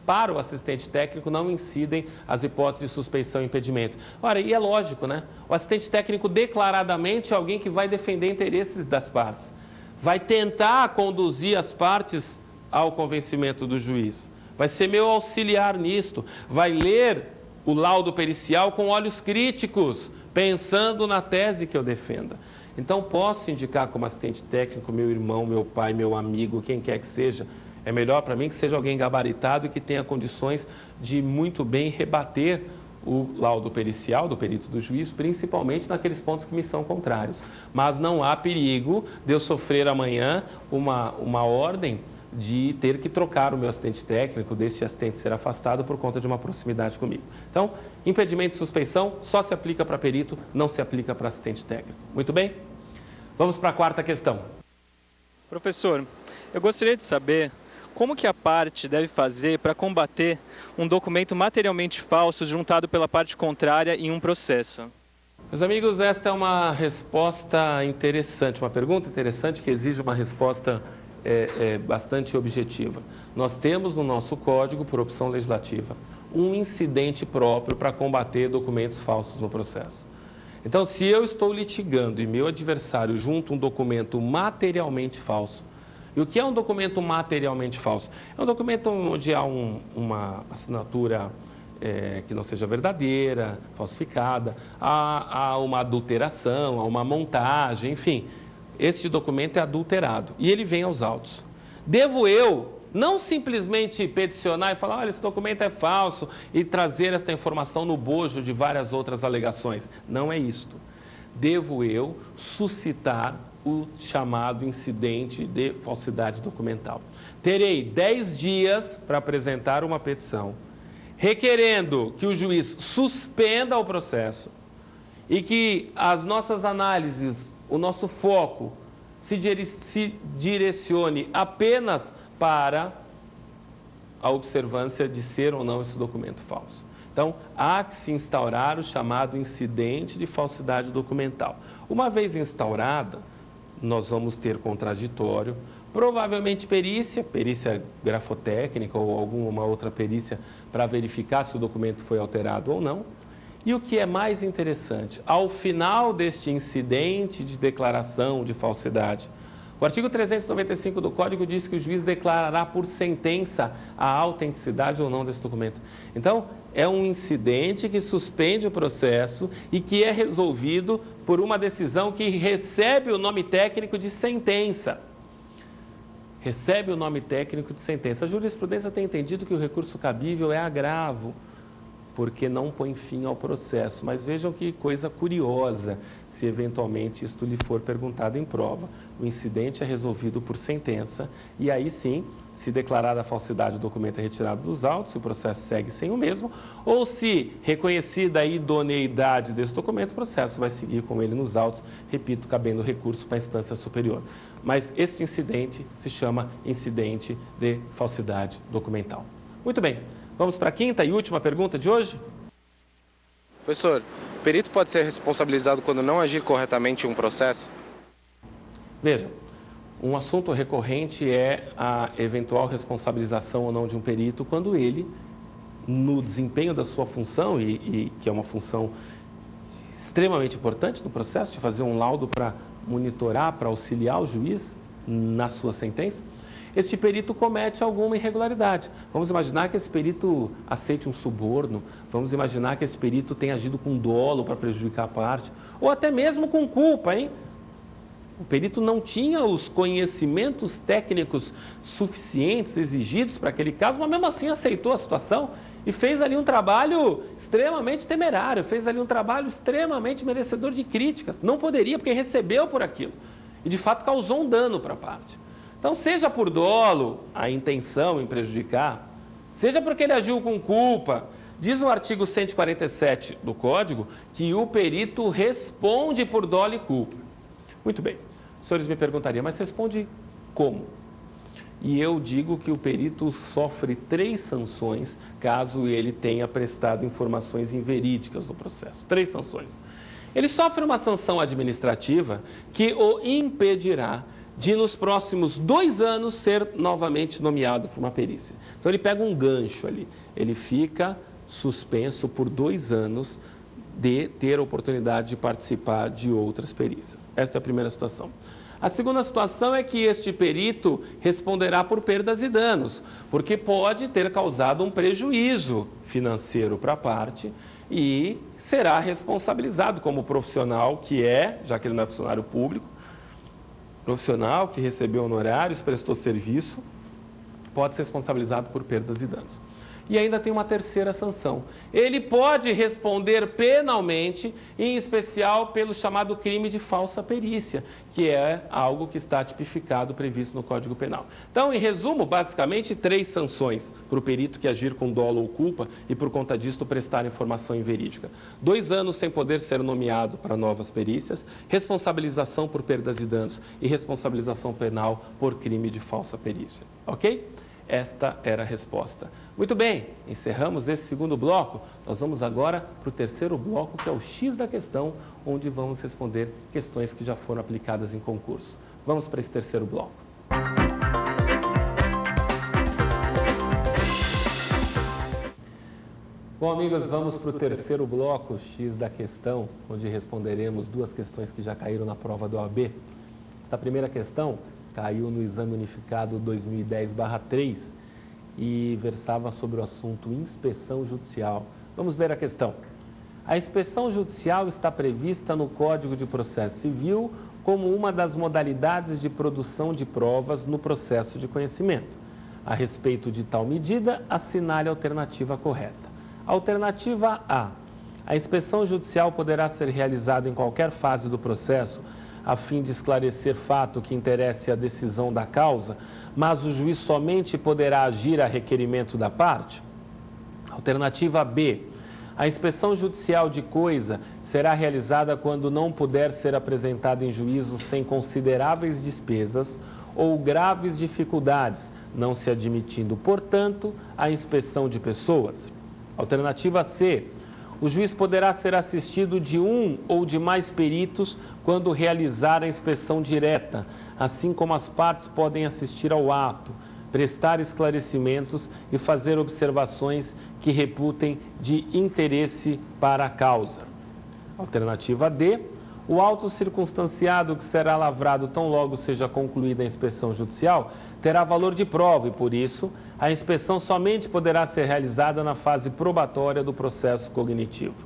para o assistente técnico não incidem as hipóteses de suspeição e impedimento. Ora, e é lógico, né? O assistente técnico declaradamente é alguém que vai defender interesses das partes. Vai tentar conduzir as partes ao convencimento do juiz. Vai ser meu auxiliar nisto, vai ler o laudo pericial com olhos críticos, pensando na tese que eu defenda. Então, posso indicar como assistente técnico meu irmão, meu pai, meu amigo, quem quer que seja. É melhor para mim que seja alguém gabaritado e que tenha condições de muito bem rebater o laudo pericial do perito do juiz, principalmente naqueles pontos que me são contrários. Mas não há perigo de eu sofrer amanhã uma ordem de ter que trocar o meu assistente técnico, deste assistente ser afastado por conta de uma proximidade comigo. Então, impedimento e suspeição só se aplica para perito, não se aplica para assistente técnico. Muito bem? Vamos para a quarta questão. Professor, eu gostaria de saber como que a parte deve fazer para combater um documento materialmente falso juntado pela parte contrária em um processo. Meus amigos, esta é uma resposta interessante, uma pergunta interessante que exige uma resposta bastante objetiva. Nós temos no nosso código, por opção legislativa, um incidente próprio para combater documentos falsos no processo. Então, se eu estou litigando e meu adversário junta um documento materialmente falso, e o que é um documento materialmente falso? É um documento onde há uma assinatura que não seja verdadeira, falsificada, há uma adulteração, há uma montagem, enfim. Este documento é adulterado e ele vem aos autos. Devo eu não simplesmente peticionar e falar, olha, esse documento é falso e trazer esta informação no bojo de várias outras alegações. Não é isto. Devo eu suscitar o chamado incidente de falsidade documental. Terei 10 dias para apresentar uma petição, requerendo que o juiz suspenda o processo e que as nossas análises, o nosso foco se direcione apenas para a observância de ser ou não esse documento falso. Então, há que se instaurar o chamado incidente de falsidade documental. Uma vez instaurada, nós vamos ter contraditório, provavelmente perícia grafotécnica ou alguma outra perícia para verificar se o documento foi alterado ou não. E o que é mais interessante, ao final deste incidente de declaração de falsidade, O artigo 395 do Código diz que o juiz declarará por sentença a autenticidade ou não desse documento. Então, é um incidente que suspende o processo e que é resolvido por uma decisão que recebe o nome técnico de sentença. Recebe o nome técnico de sentença. A jurisprudência tem entendido que o recurso cabível é agravo, porque não põe fim ao processo. Mas vejam que coisa curiosa, se eventualmente isto lhe for perguntado em prova. O incidente é resolvido por sentença e aí sim, se declarada a falsidade, o documento é retirado dos autos, se o processo segue sem o mesmo, ou se reconhecida a idoneidade desse documento, o processo vai seguir com ele nos autos, repito, cabendo recurso para a instância superior. Mas este incidente se chama incidente de falsidade documental. Muito bem. Vamos para a quinta e última pergunta de hoje? Professor, o perito pode ser responsabilizado quando não agir corretamente em um processo? Veja, um assunto recorrente é a eventual responsabilização ou não de um perito quando ele, no desempenho da sua função, e que é uma função extremamente importante no processo, de fazer um laudo para monitorar, para auxiliar o juiz na sua sentença, este perito comete alguma irregularidade. Vamos imaginar que esse perito aceite um suborno, vamos imaginar que esse perito tenha agido com dolo para prejudicar a parte, ou até mesmo com culpa, hein? O perito não tinha os conhecimentos técnicos suficientes, exigidos para aquele caso, mas mesmo assim aceitou a situação e fez ali um trabalho extremamente temerário, fez ali um trabalho extremamente merecedor de críticas. Não poderia, porque recebeu por aquilo e de fato causou um dano para a parte. Então, seja por dolo, a intenção em prejudicar, seja porque ele agiu com culpa, diz o artigo 147 do Código que o perito responde por dolo e culpa. Muito bem, os senhores me perguntariam, mas responde como? E eu digo que o perito sofre 3 sanções caso ele tenha prestado informações inverídicas no processo. 3 sanções. Ele sofre uma sanção administrativa que o impedirá de nos próximos 2 anos ser novamente nomeado para uma perícia. Então ele pega um gancho ali, ele fica suspenso por 2 anos de ter a oportunidade de participar de outras perícias. Esta é a primeira situação. A segunda situação é que este perito responderá por perdas e danos, porque pode ter causado um prejuízo financeiro para a parte e será responsabilizado como profissional que é, já que ele não é funcionário público, profissional que recebeu honorários, prestou serviço, pode ser responsabilizado por perdas e danos. E ainda tem uma terceira sanção. Ele pode responder penalmente, em especial pelo chamado crime de falsa perícia, que é algo que está tipificado, previsto no Código Penal. Então, em resumo, basicamente 3 sanções para o perito que agir com dolo ou culpa e, por conta disto, prestar informação inverídica. 2 anos sem poder ser nomeado para novas perícias, responsabilização por perdas e danos e responsabilização penal por crime de falsa perícia. Ok? Esta era a resposta. Muito bem, encerramos esse segundo bloco. Nós vamos agora para o terceiro bloco, que é o X da questão, onde vamos responder questões que já foram aplicadas em concurso. Vamos para esse terceiro bloco. Bom, amigos, vamos para o terceiro bloco, X da questão, onde responderemos 2 questões que já caíram na prova do OAB. Esta primeira questão caiu no Exame Unificado 2010/3 e versava sobre o assunto inspeção judicial. Vamos ver a questão. A inspeção judicial está prevista no Código de Processo Civil como uma das modalidades de produção de provas no processo de conhecimento. A respeito de tal medida, assinale a alternativa correta. Alternativa A. A inspeção judicial poderá ser realizada em qualquer fase do processo a fim de esclarecer fato que interesse a decisão da causa, mas o juiz somente poderá agir a requerimento da parte? Alternativa B. A inspeção judicial de coisa será realizada quando não puder ser apresentada em juízo sem consideráveis despesas ou graves dificuldades, não se admitindo, portanto, a inspeção de pessoas. Alternativa C. O juiz poderá ser assistido de um ou de mais peritos quando realizar a inspeção direta, assim como as partes podem assistir ao ato, prestar esclarecimentos e fazer observações que reputem de interesse para a causa. Alternativa D. O auto circunstanciado que será lavrado tão logo seja concluída a inspeção judicial terá valor de prova e, por isso, a inspeção somente poderá ser realizada na fase probatória do processo cognitivo.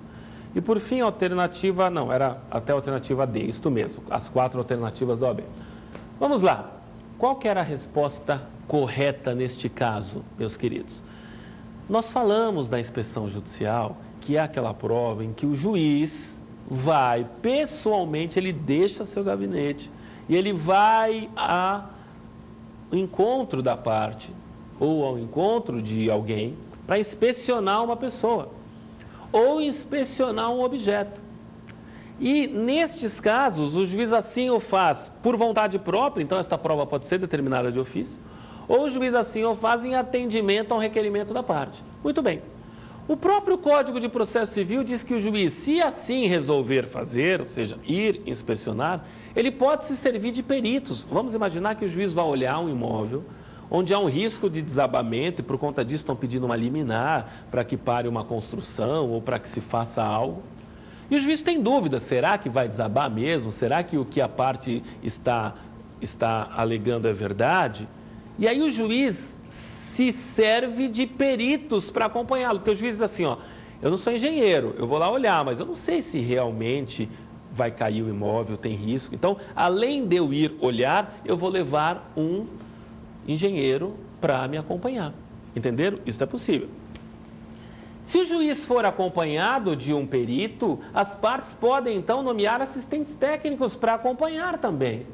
E, por fim, a alternativa... Não, era até a alternativa D, isto mesmo, as 4 alternativas da OAB. Vamos lá. Qual que era a resposta correta neste caso, meus queridos? Nós falamos da inspeção judicial, que é aquela prova em que o juiz vai pessoalmente, ele deixa seu gabinete e ele vai ao encontro da parte ou ao encontro de alguém para inspecionar uma pessoa ou inspecionar um objeto. E nestes casos, o juiz assim o faz por vontade própria, então esta prova pode ser determinada de ofício, ou o juiz assim o faz em atendimento a um requerimento da parte. Muito bem. O próprio Código de Processo Civil diz que o juiz, se assim resolver fazer, ou seja, ir inspecionar, ele pode se servir de peritos. Vamos imaginar que o juiz vai olhar um imóvel onde há um risco de desabamento e por conta disso estão pedindo uma liminar para que pare uma construção ou para que se faça algo. E o juiz tem dúvida, será que vai desabar mesmo? Será que o que a parte está alegando é verdade? E aí o juiz se serve de peritos para acompanhá-lo. Porque o juiz diz assim, ó, eu não sou engenheiro, eu vou lá olhar, mas eu não sei se realmente vai cair o imóvel, tem risco. Então, além de eu ir olhar, eu vou levar um engenheiro para me acompanhar. Entenderam? Isso é possível. Se o juiz for acompanhado de um perito, as partes podem, então, nomear assistentes técnicos para acompanhar também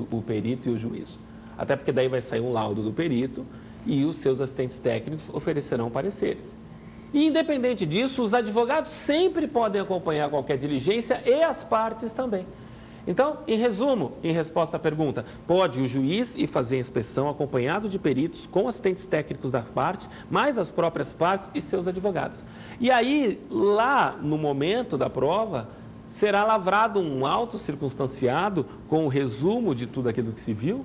o perito e o juiz. Até porque daí vai sair um laudo do perito e os seus assistentes técnicos oferecerão pareceres. E, independente disso, os advogados sempre podem acompanhar qualquer diligência e as partes também. Então, em resumo, em resposta à pergunta, pode o juiz ir fazer a inspeção acompanhado de peritos com assistentes técnicos da parte, mais as próprias partes e seus advogados. E aí, lá no momento da prova, será lavrado um auto circunstanciado com o resumo de tudo aquilo que se viu.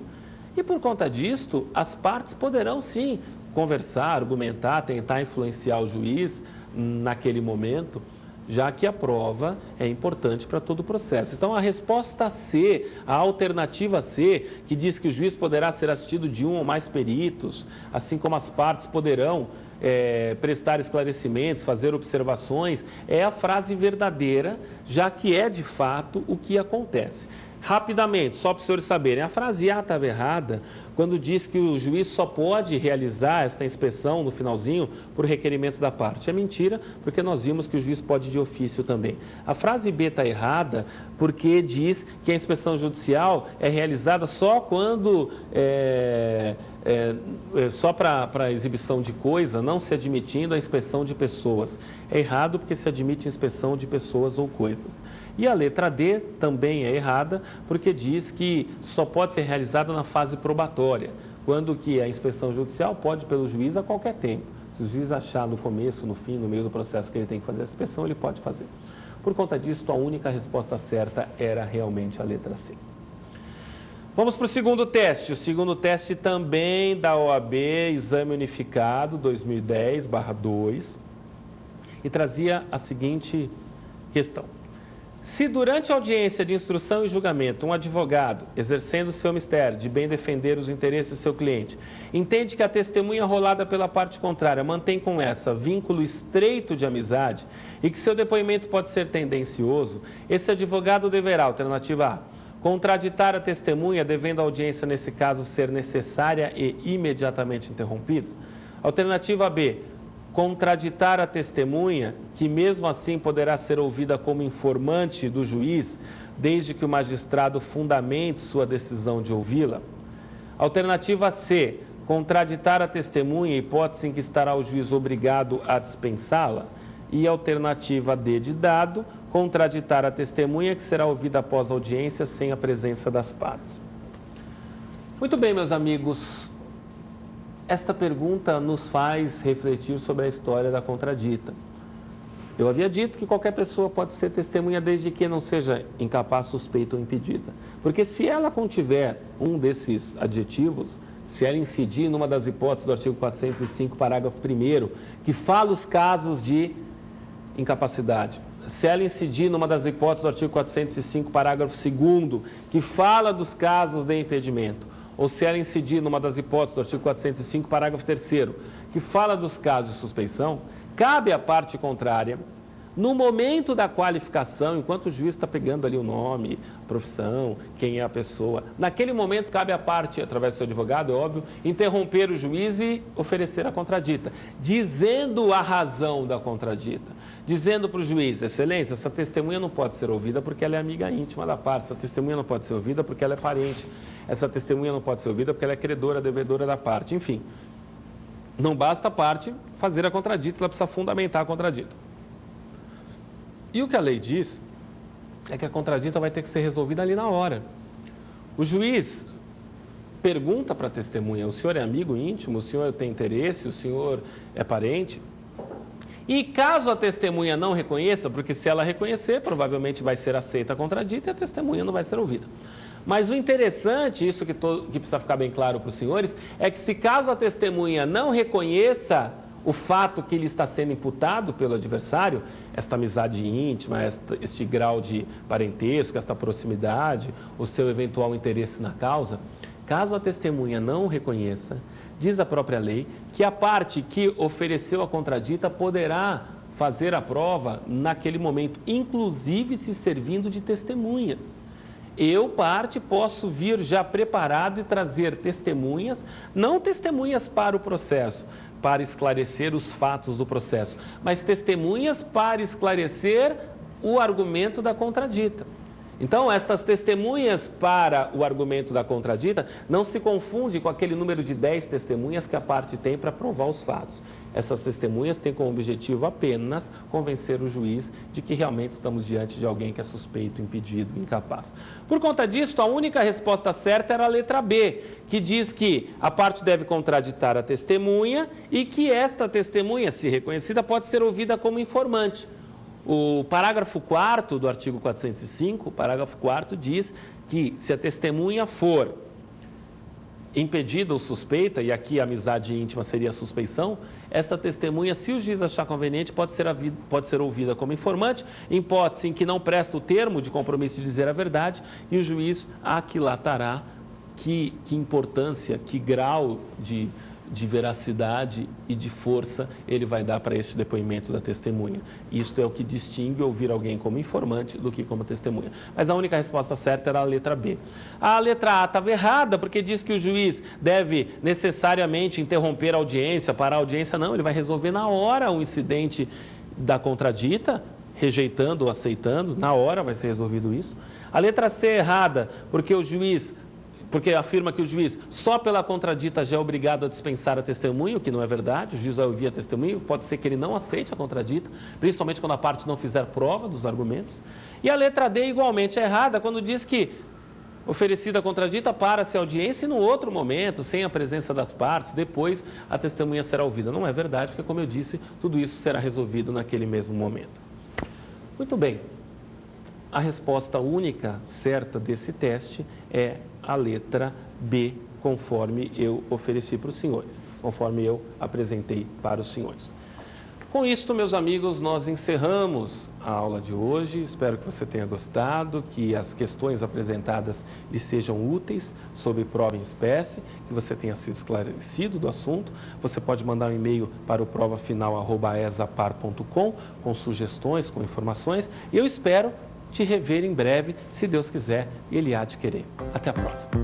E por conta disto, as partes poderão sim conversar, argumentar, tentar influenciar o juiz naquele momento, já que a prova é importante para todo o processo. Então, a resposta C, a alternativa C, que diz que o juiz poderá ser assistido de um ou mais peritos, assim como as partes poderão prestar esclarecimentos, fazer observações, é a frase verdadeira, já que é de fato o que acontece. Rapidamente, só para os senhores saberem, a frase A estava errada quando diz que o juiz só pode realizar esta inspeção no finalzinho por requerimento da parte. É mentira, porque nós vimos que o juiz pode de ofício também. A frase B está errada porque diz que a inspeção judicial é realizada só quando só para exibição de coisa, não se admitindo a inspeção de pessoas. É errado porque se admite inspeção de pessoas ou coisas. E a letra D também é errada porque diz que só pode ser realizada na fase probatória, quando que a inspeção judicial pode pelo juiz a qualquer tempo. Se o juiz achar no começo, no fim, no meio do processo que ele tem que fazer a inspeção, ele pode fazer. Por conta disso, a única resposta certa era realmente a letra C. Vamos para o segundo teste. O segundo teste também da OAB, Exame Unificado 2010/2, e trazia a seguinte questão. Se durante a audiência de instrução e julgamento, um advogado, exercendo seu mistério de bem defender os interesses do seu cliente, entende que a testemunha rolada pela parte contrária mantém com essa vínculo estreito de amizade e que seu depoimento pode ser tendencioso, esse advogado deverá, alternativa A, contraditar a testemunha, devendo a audiência, nesse caso, ser necessária e imediatamente interrompida. Alternativa B, contraditar a testemunha, que mesmo assim poderá ser ouvida como informante do juiz, desde que o magistrado fundamente sua decisão de ouvi-la. Alternativa C, contraditar a testemunha, hipótese em que estará o juiz obrigado a dispensá-la. E alternativa D de dado, contraditar a testemunha, que será ouvida após a audiência sem a presença das partes. Muito bem, meus amigos. Esta pergunta nos faz refletir sobre a história da contradita. Eu havia dito que qualquer pessoa pode ser testemunha desde que não seja incapaz, suspeita ou impedida. Porque se ela contiver um desses adjetivos, se ela incidir numa das hipóteses do artigo 405, parágrafo 1º, que fala os casos de incapacidade, se ela incidir numa das hipóteses do artigo 405, parágrafo 2º, que fala dos casos de impedimento, ou se ela incidir numa das hipóteses do artigo 405, parágrafo 3º, que fala dos casos de suspeição, cabe à parte contrária, no momento da qualificação, enquanto o juiz está pegando ali o nome, profissão, quem é a pessoa, naquele momento cabe à parte, através do seu advogado, é óbvio, interromper o juiz e oferecer a contradita, dizendo a razão da contradita, dizendo para o juiz: excelência, essa testemunha não pode ser ouvida porque ela é amiga íntima da parte, essa testemunha não pode ser ouvida porque ela é parente, essa testemunha não pode ser ouvida porque ela é credora, devedora da parte, enfim. Não basta a parte fazer a contradita, ela precisa fundamentar a contradita. E o que a lei diz é que a contradita vai ter que ser resolvida ali na hora. O juiz pergunta para a testemunha: o senhor é amigo íntimo? O senhor tem interesse? O senhor é parente? E caso a testemunha não reconheça, porque se ela reconhecer, provavelmente vai ser aceita a contradita e a testemunha não vai ser ouvida. Mas o interessante, isso que precisa ficar bem claro para os senhores, é que se caso a testemunha não reconheça o fato que lhe está sendo imputado pelo adversário, esta amizade íntima, este grau de parentesco, esta proximidade, o seu eventual interesse na causa, caso a testemunha não o reconheça, diz a própria lei que a parte que ofereceu a contradita poderá fazer a prova naquele momento, inclusive se servindo de testemunhas. Eu, parte, posso vir já preparado e trazer testemunhas, não testemunhas para o processo, para esclarecer os fatos do processo, mas testemunhas para esclarecer o argumento da contradita. Então, estas testemunhas para o argumento da contradita não se confunde com aquele número de 10 testemunhas que a parte tem para provar os fatos. Essas testemunhas têm como objetivo apenas convencer o juiz de que realmente estamos diante de alguém que é suspeito, impedido, incapaz. Por conta disso, a única resposta certa era a letra B, que diz que a parte deve contraditar a testemunha e que esta testemunha, se reconhecida, pode ser ouvida como informante. O parágrafo 4º do artigo 405, o parágrafo 4º diz que se a testemunha for impedida ou suspeita, e aqui a amizade íntima seria a suspeição, esta testemunha, se o juiz achar conveniente, pode ser ouvida como informante, em hipótese em que não presta o termo de compromisso de dizer a verdade, e o juiz aquilatará que importância, que grau de veracidade e de força ele vai dar para este depoimento da testemunha. Isto é o que distingue ouvir alguém como informante do que como testemunha. Mas a única resposta certa era a letra B. A letra A estava errada, porque diz que o juiz deve necessariamente interromper a audiência, parar a audiência. Não, ele vai resolver na hora o incidente da contradita, rejeitando ou aceitando, na hora vai ser resolvido isso. A letra C é errada, porque afirma que o juiz, só pela contradita, já é obrigado a dispensar a testemunha, o que não é verdade. O juiz vai ouvir a testemunha, pode ser que ele não aceite a contradita, principalmente quando a parte não fizer prova dos argumentos. E a letra D, igualmente, é errada, quando diz que, oferecida a contradita, para-se a audiência e, no outro momento, sem a presença das partes, depois a testemunha será ouvida. Não é verdade, porque, como eu disse, tudo isso será resolvido naquele mesmo momento. Muito bem. A resposta única certa desse teste é a letra B, conforme eu ofereci para os senhores, conforme eu apresentei para os senhores. Com isto, meus amigos, nós encerramos a aula de hoje. Espero que você tenha gostado, que as questões apresentadas lhe sejam úteis sobre prova em espécie, que você tenha sido esclarecido do assunto. Você pode mandar um e-mail para o provafinal@esapar.com com sugestões, com informações, e eu espero te rever em breve, se Deus quiser, e Ele há de querer. Até a próxima.